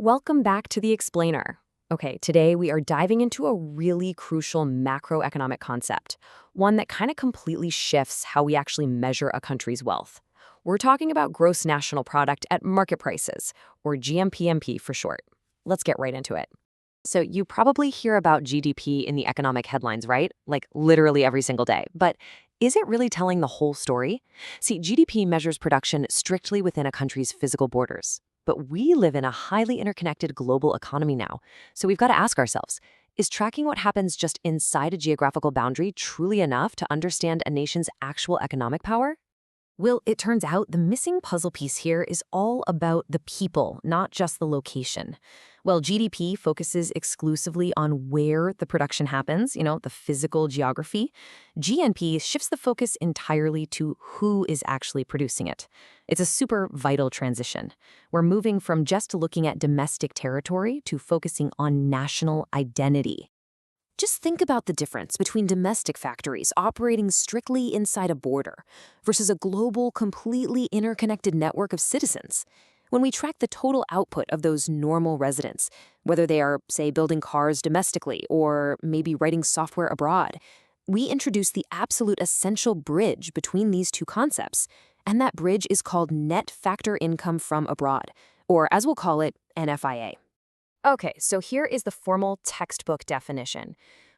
Welcome back to The Explainer. Okay, today we are diving into a really crucial macroeconomic concept, one that kind of completely shifts how we actually measure a country's wealth. We're talking about gross national product at market prices, or GNPmp for short. Let's get right into it. So you probably hear about GDP in the economic headlines, right? Like literally every single day. But is it really telling the whole story? See, GDP measures production strictly within a country's physical borders. But we live in a highly interconnected global economy now. So we've got to ask ourselves, is tracking what happens just inside a geographical boundary truly enough to understand a nation's actual economic power? Well, it turns out the missing puzzle piece here is all about the people, not just the location. Well, GDP focuses exclusively on where the production happens, the physical geography. GNP shifts the focus entirely to who is actually producing it. It's a super vital transition. We're moving from just looking at domestic territory to focusing on national identity. Just think about the difference between domestic factories operating strictly inside a border versus a global, completely interconnected network of citizens. When we track the total output of those normal residents, whether they are, say, building cars domestically or maybe writing software abroad, we introduce the absolute essential bridge between these two concepts. And that bridge is called net factor income from abroad, or as we'll call it, NFIA. Okay, so here is the formal textbook definition.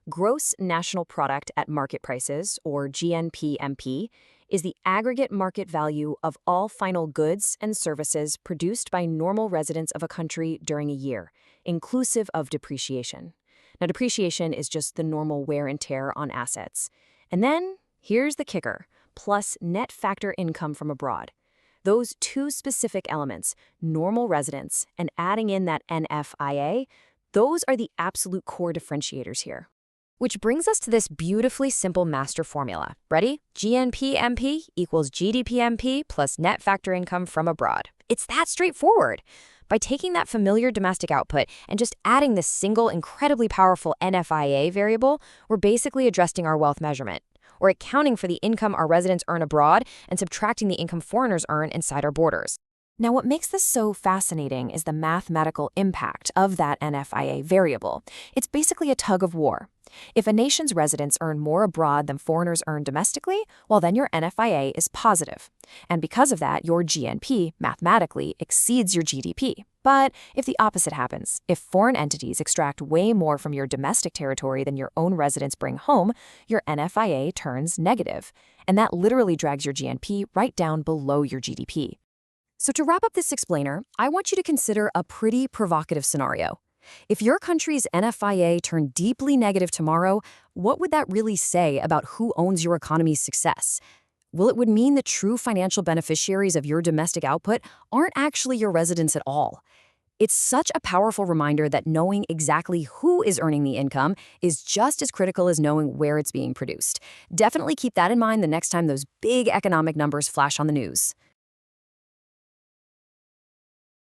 Gross national product at market prices, or GNPmp, is the aggregate market value of all final goods and services produced by normal residents of a country during a year, inclusive of depreciation. Now, depreciation is just the normal wear and tear on assets. And then, here's the kicker, plus net factor income from abroad. Those two specific elements, normal residents and adding in that NFIA, those are the absolute core differentiators here. Which brings us to this beautifully simple master formula. Ready? GNPmp equals GDPmp plus net factor income from abroad. It's that straightforward. By taking that familiar domestic output and just adding this single incredibly powerful NFIA variable, we're basically addressing our wealth measurement. Or accounting for the income our residents earn abroad and subtracting the income foreigners earn inside our borders. Now, what makes this so fascinating is the mathematical impact of that NFIA variable. It's basically a tug of war. If a nation's residents earn more abroad than foreigners earn domestically, well, then your NFIA is positive. And because of that, your GNP mathematically exceeds your GDP. But if the opposite happens, if foreign entities extract way more from your domestic territory than your own residents bring home, your NFIA turns negative. And that literally drags your GNP right down below your GDP. So to wrap up this explainer, I want you to consider a pretty provocative scenario. If your country's NFIA turned deeply negative tomorrow, what would that really say about who owns your economy's success? Well, it would mean the true financial beneficiaries of your domestic output aren't actually your residents at all. It's such a powerful reminder that knowing exactly who is earning the income is just as critical as knowing where it's being produced. Definitely keep that in mind the next time those big economic numbers flash on the news.